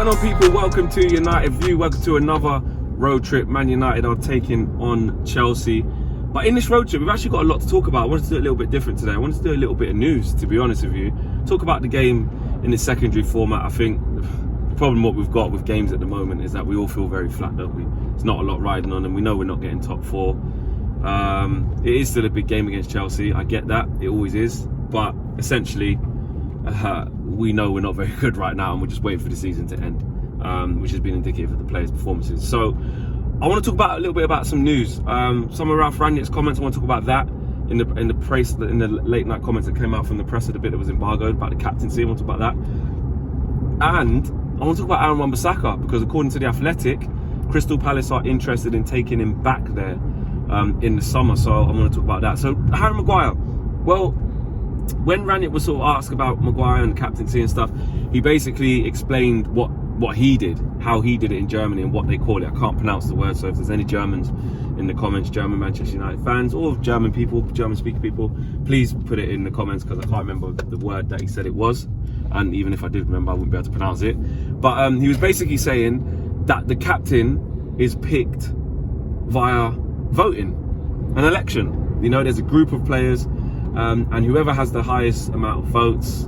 going on, people? Welcome to United View. Welcome to another road trip. Man United are taking on Chelsea. But in this road trip, we've actually got a lot to talk about. I wanted to do it a little bit different today. I wanted to do a little bit of news, to be honest with you. Talk about the game in the secondary format. I think the problem what we've got with games at the moment is that we all feel very flat, don't we? There's not a lot riding on them. We know we're not getting top four. It is still a big game against Chelsea. I get that. It always is. But essentially, we know we're not very good right now, and we're just waiting for the season to end, which has been indicative of the players' performances. So I want to talk about a little bit about some news. Some of Ralph Rangnick's comments. I want to talk about that in the late night comments that came out from the press, the bit that was embargoed about the captaincy. I want to talk about that, and I want to talk about Aaron Wan-Bissaka, because according to the Athletic, Crystal Palace are interested in taking him back there in the summer. So I want to talk about that. So Harry Maguire, well, when Rangnick was sort of asked about Maguire and captaincy and stuff, he basically explained what he did, how he did it in Germany and what they call it. I can't pronounce the word, so if there's any Germans in the comments, German Manchester United fans or German people, German speaking people, please put it in the comments, because I can't remember the word that he said it was, and even if I did remember, I wouldn't be able to pronounce it. But he was basically saying that the captain is picked via voting, an election. You know, there's a group of players, and whoever has the highest amount of votes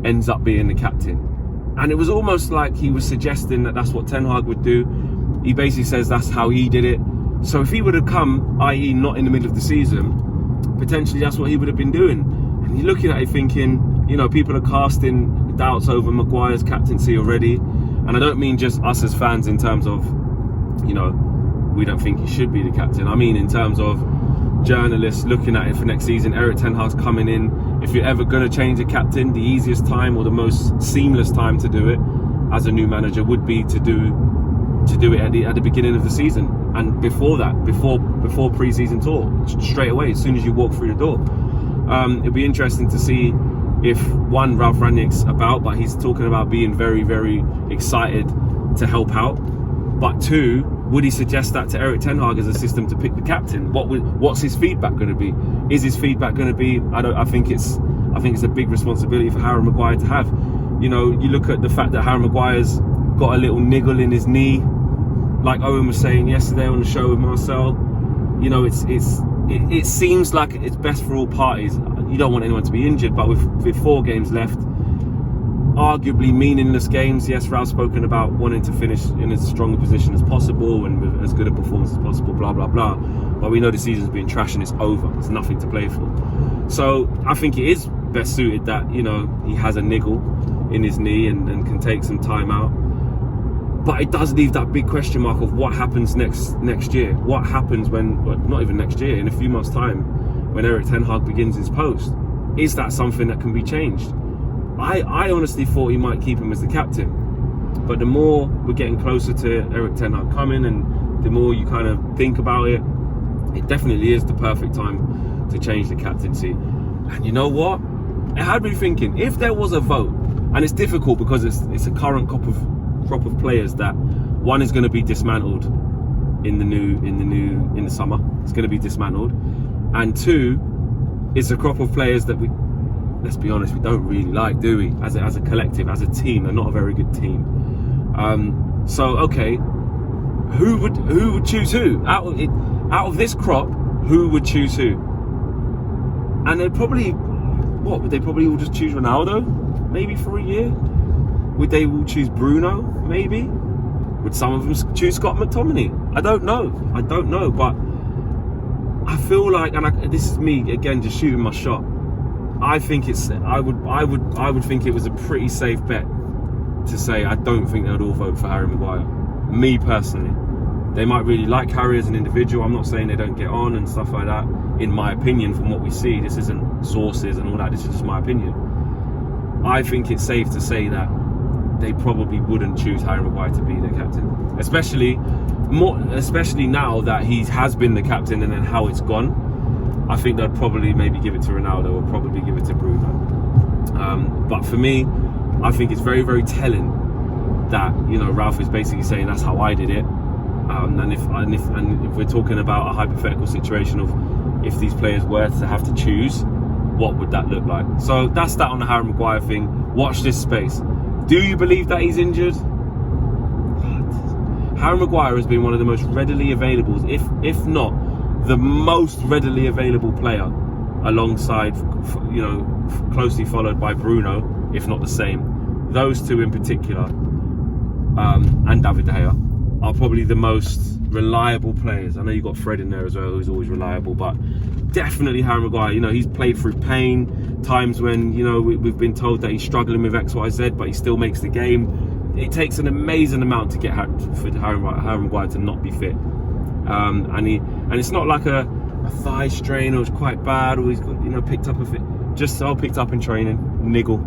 ends up being the captain. And it was almost like he was suggesting that that's what Ten Hag would do. He basically says that's how he did it. So if he would have come, i.e. not in the middle of the season, potentially that's what he would have been doing. And you're looking at it thinking, you know, people are casting doubts over Maguire's captaincy already. And I don't mean just us as fans in terms of, you know, we don't think he should be the captain. I mean in terms of journalists looking at it for next season. Erik ten Hag's coming in. If you're ever going to change a captain, the easiest time or the most seamless time to do it as a new manager would be to do it at the beginning of the season, and before that, before pre-season tour, straight away as soon as you walk through the door. It'd be interesting to see if one, Ralph Rangnick's about, but he's talking about being very, very excited to help out. But two, would he suggest that to Erik ten Hag as a system to pick the captain? What's his feedback going to be? Is his feedback going to be? I think it's a big responsibility for Harry Maguire to have. You know, you look at the fact that Harry Maguire's got a little niggle in his knee, like Owen was saying yesterday on the show with Marcel. You know, it seems like it's best for all parties. You don't want anyone to be injured, but with 4 games left, arguably meaningless games. Yes, Ralph's spoken about wanting to finish in as strong a position as possible and with as good a performance as possible, blah, blah, blah. But we know the season's been trash and it's over. There's nothing to play for. So I think it is best suited that, you know, he has a niggle in his knee and can take some time out. But it does leave that big question mark of what happens next year. What happens when, well, not even next year, in a few months' time, when Erik ten Hag begins his post? Is that something that can be changed? I honestly thought he might keep him as the captain, but the more we're getting closer to Erik ten Hag coming, and the more you kind of think about it, it definitely is the perfect time to change the captaincy. And you know what? It had me thinking, if there was a vote, and it's difficult because it's a current crop of players that one is going to be dismantled in the summer. It's going to be dismantled, and two, it's a crop of players that let's be honest, we don't really like, do we? As a collective, as a team, they're not a very good team. So okay, who would choose who out of this crop? Who would choose who? And they'd probably all just choose Ronaldo, maybe for a year? Would they all choose Bruno? Maybe. Would some of them choose Scott McTominay? I don't know, but I feel like, and this is me again just shooting my shot, I think I would think it was a pretty safe bet to say I don't think they'd all vote for Harry Maguire. Me personally, they might really like Harry as an individual. I'm not saying they don't get on and stuff like that. In my opinion, from what we see, this isn't sources and all that. This is just my opinion. I think it's safe to say that they probably wouldn't choose Harry Maguire to be their captain, especially now that he has been the captain and then how it's gone. I think they'd probably maybe give it to Ronaldo or probably give it to Bruno. But for me, I think it's very, very telling that, you know, Ralph is basically saying that's how I did it. And if we're talking about a hypothetical situation of if these players were to have to choose, what would that look like? So that's that on the Harry Maguire thing. Watch this space. Do you believe that he's injured? Harry Maguire has been one of the most readily available, if not the most readily available player, alongside, closely followed by Bruno, if not the same. Those two in particular, and David De Gea, are probably the most reliable players. I know you've got Fred in there as well, who's always reliable, but definitely Harry Maguire. He's played through pain, times when, we've been told that he's struggling with X, Y, Z, but he still makes the game. It takes an amazing amount to get for Harry Maguire to not be fit. And it's not like a thigh strain or it's quite bad or he's got, picked up a fit. Just picked up in training, little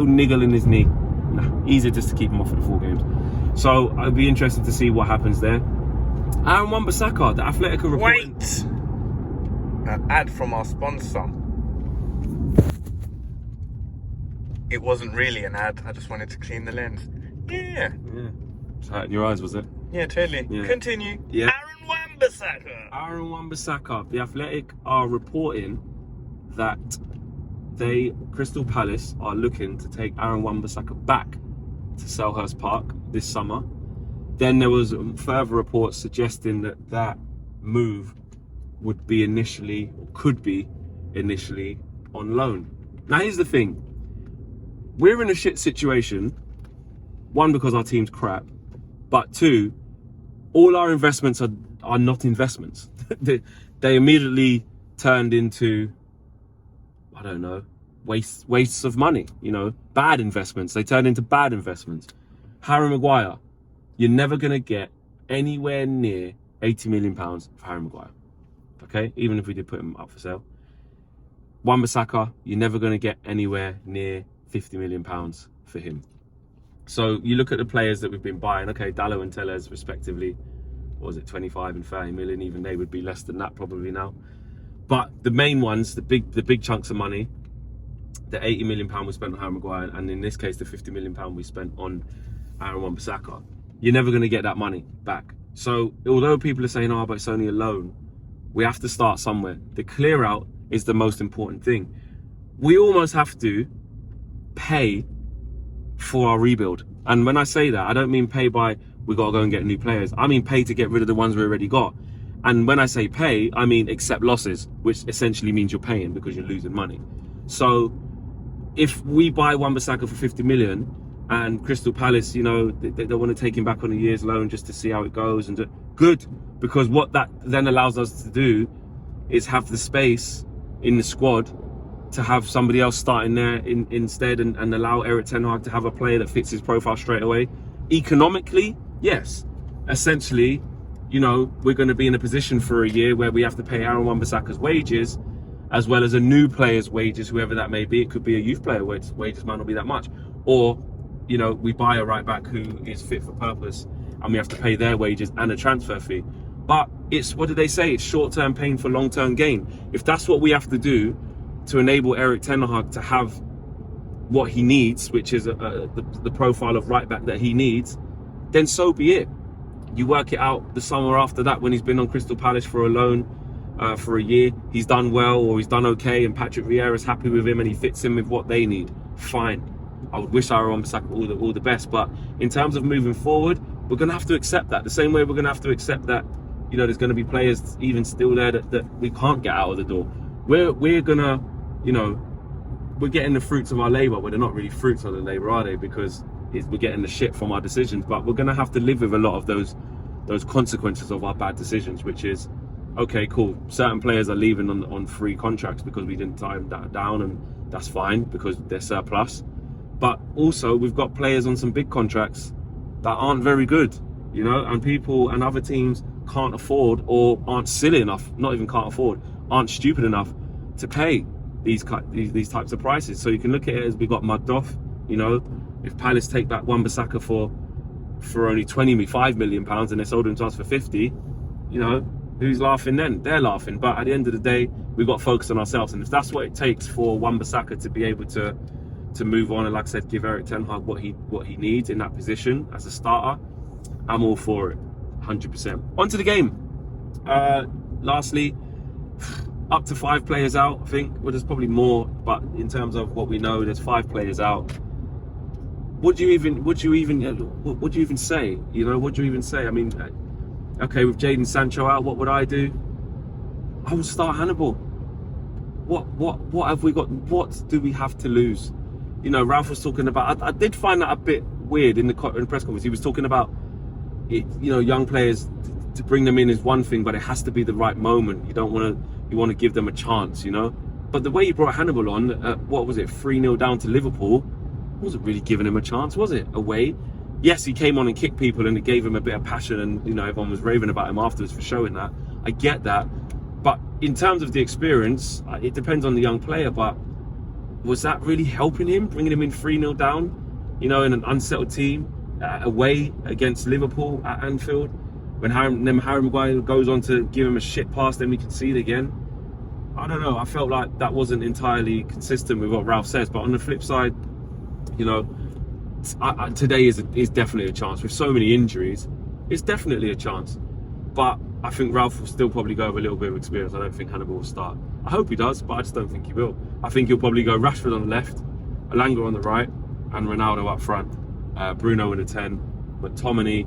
niggle in his knee. Easier just to keep him off for the 4 games. So I'd be interested to see what happens there. Aaron Wan-Bissaka, the Athletic report. Wait! An ad from our sponsor. It wasn't really an ad. I just wanted to clean the lens. Yeah. It's hurting your eyes, was it? Yeah, totally. Yeah. Continue. Yeah. Aaron Wan-Bissaka. Aaron Wan-Bissaka. The Athletic are reporting that Crystal Palace are looking to take Aaron Wan-Bissaka back to Selhurst Park this summer. Then there was further reports suggesting that move would be could be initially on loan. Now here's the thing. We're in a shit situation. 1, because our team's crap, but 2, all our investments are not investments. they immediately turned into, I don't know, wastes of money, bad investments. They turned into bad investments. Harry Maguire, you're never going to get anywhere near £80 million for Harry Maguire. Okay? Even if we did put him up for sale. Wan-Bissaka, you're never going to get anywhere near £50 million for him. So you look at the players that we've been buying. Okay, Dalot and Tellez respectively, what was it, 25 and 30 million? Even they would be less than that probably now. But the main ones, the big chunks of money, the £80 million we spent on Harry Maguire, and in this case the £50 million we spent on Aaron Wan-Bissaka, you're never going to get that money back. So although people are saying, but it's only a loan, we have to start somewhere. The clear out is the most important thing. We almost have to pay for our rebuild. And when I say that, I don't mean pay by we got to go and get new players. I mean pay to get rid of the ones we already got. And when I say pay, I mean accept losses, which essentially means you're paying because you're losing money. So if we buy Wan-Bissaka for 50 million and Crystal Palace, they want to take him back on a year's loan just to see how it goes, and good, because what that then allows us to do is have the space in the squad to have somebody else starting there instead and allow Erik Ten Hag to have a player that fits his profile straight away. Economically, yes. Essentially, we're going to be in a position for a year where we have to pay Aaron Wan-Bissaka's wages as well as a new player's wages, whoever that may be. It could be a youth player wages might not be that much. Or, we buy a right back who is fit for purpose and we have to pay their wages and a transfer fee. But it's, what do they say? It's short-term pain for long-term gain. If that's what we have to do to enable Erik Ten Hag to have what he needs, which is the profile of right back that he needs, then so be it. You work it out the summer after that when he's been on Crystal Palace for a loan for a year. He's done well or he's done okay and Patrick Vieira's happy with him and he fits in with what they need. Fine. I would wish Aaron Wan-Bissaka all the best, but in terms of moving forward, we're going to have to accept that. The same way we're going to have to accept that, there's going to be players even still there that we can't get out of the door. We're going to, we're getting the fruits of our labour. Well, they're not really fruits of the labour, are they? Because we're getting the shit from our decisions, but we're going to have to live with a lot of those consequences of our bad decisions, which is, okay, cool. Certain players are leaving on free contracts because we didn't tie them down, and that's fine because they're surplus. But also, we've got players on some big contracts that aren't very good, and people and other teams can't afford or aren't silly enough, not even can't afford, aren't stupid enough to pay these types of prices. So you can look at it as we got mugged off. If Palace take back Wan-Bissaka for only £25 million and they sold him to us for 50, who's laughing then? They're laughing. But at the end of the day, we've got to focus on ourselves. And if that's what it takes for Wan-Bissaka to be able to move on and, like I said, give Erik Ten Hag what he needs in that position as a starter, I'm all for it, 100%. On to the game. Lastly, up to 5 players out, I think. Well, there's probably more, but in terms of what we know, there's 5 players out. what do you even say? You know, what do you even say? I mean, okay, with Jadon Sancho out, what would I do? I would start Hannibal. What have we got? What do we have to lose? You know, Ralph was talking about. I did find that a bit weird in the press conference. He was talking about it, you know, young players to bring them in is one thing, but it has to be the right moment. You want to give them a chance, you know. But the way he brought Hannibal on, what was it, 3-0 down to Liverpool, wasn't really giving him a chance, was it? Away. Yes, he came on and kicked people and it gave him a bit of passion, and you know, everyone was raving about him afterwards for showing that. I get that. But in terms of the experience, it depends on the young player, but was that really helping him, bringing him in 3-0 down, you know, in an unsettled team, away against Liverpool at Anfield? When Harry Maguire goes on to give him a shit pass, then we concede again. I don't know, I felt like that wasn't entirely consistent with what Ralph says. But on the flip side, you know, today is definitely a chance. With so many injuries, it's definitely a chance. But I think Ralph will still probably go with a little bit of experience. I don't think Hannibal will start. I hope he does, but I just don't think he will. I think he'll probably go Rashford on the left, Elanga on the right, and Ronaldo up front. Bruno in the 10, McTominay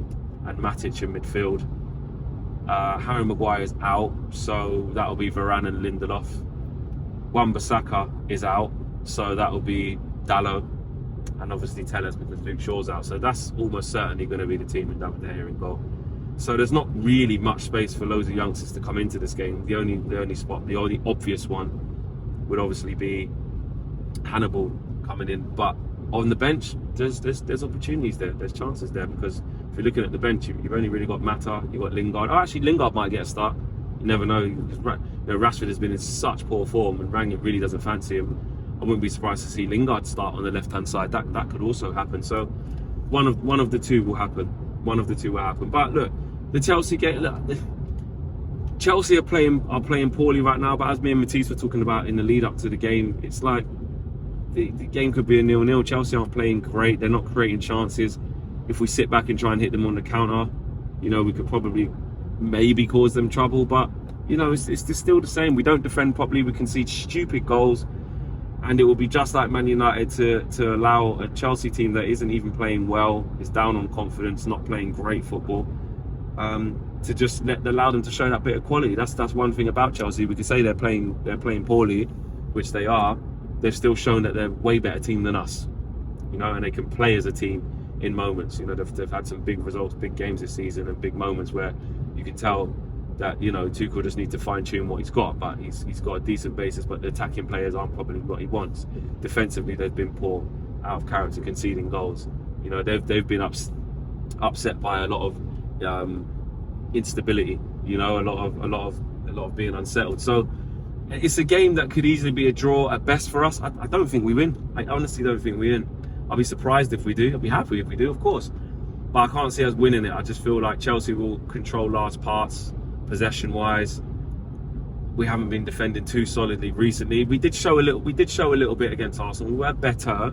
and Matic in midfield. Harry Maguire's out, so that'll be Varane and Lindelof. Wan-Bissaka is out, so that'll be Dalot, and obviously Tellez because Luke Shaw's out. So that's almost certainly going to be the team with David De Gea in goal. So there's not really much space for loads of youngsters to come into this game. The only obvious one would obviously be Hannibal coming in. But on the bench, there's opportunities there. There's chances there, because if you're looking at the bench, you've only really got Mata, you've got Lingard. Oh, actually, Lingard might get a start. You never know. Because, you know, Rashford has been in such poor form, and Rangnick really doesn't fancy him. I wouldn't be surprised to see Lingard start on the left-hand side. That could also happen. So one of the two will happen. One of the two will happen. But look, the Chelsea game. Look, Chelsea are playing poorly right now. But as me and Matisse were talking about in the lead up to the game, it's like the game could be a 0-0. Chelsea aren't playing great. They're not creating chances. If we sit back and try and hit them on the counter, you know, we could probably maybe cause them trouble. But you know, it's still the same. We don't defend properly. We concede stupid goals. And it will be just like Man United to allow a Chelsea team that isn't even playing well, is down on confidence, not playing great football, to just allow them to show that bit of quality. That's one thing about Chelsea. We could say they're playing poorly, which they are. They've still shown that they're a way better team than us, you know, and they can play as a team in moments. You know, they've had some big results, big games this season, and big moments where you can tell that, you know, Tuchel just needs to fine-tune what he's got, but he's got a decent basis, but the attacking players aren't probably what he wants. Defensively, they've been poor, out of character, conceding goals. You know, they've been upset by a lot of instability. You know, a lot of being unsettled. So it's a game that could easily be a draw at best for us. I don't think we win. I honestly don't think we win. I'll be surprised if we do. I'll be happy if we do, of course. But I can't see us winning it. I just feel like Chelsea will control large parts. Possession-wise, we haven't been defending too solidly recently. We did show a little bit against Arsenal. We were better,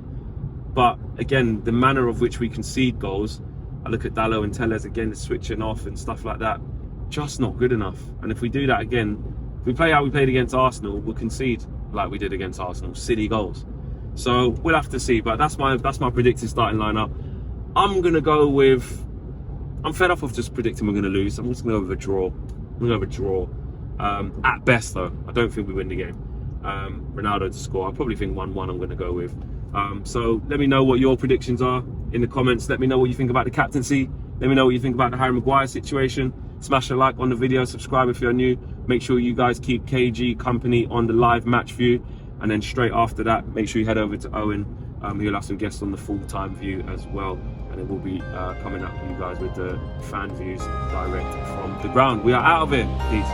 but again, the manner of which we concede goals, I look at Dalot and Tellez again, switching off and stuff like that, just not good enough. And if we do that again, if we play how we played against Arsenal, we'll concede like we did against Arsenal, silly goals. So we'll have to see. But that's my predicted starting lineup. I'm fed up of just predicting we're going to lose. I'm just going to go with a draw. I'm going to go with a draw. At best, though, I don't think we win the game. Ronaldo to score. I probably think 1-1 I'm going to go with. So let me know what your predictions are in the comments. Let me know what you think about the captaincy. Let me know what you think about the Harry Maguire situation. Smash a like on the video. Subscribe if you're new. Make sure you guys keep KG company on the live match view. And then straight after that, make sure you head over to Owen. He'll have some guests on the full-time view as well. And it will be coming up for you guys with the fan views direct from the ground. We are out of here. Peace.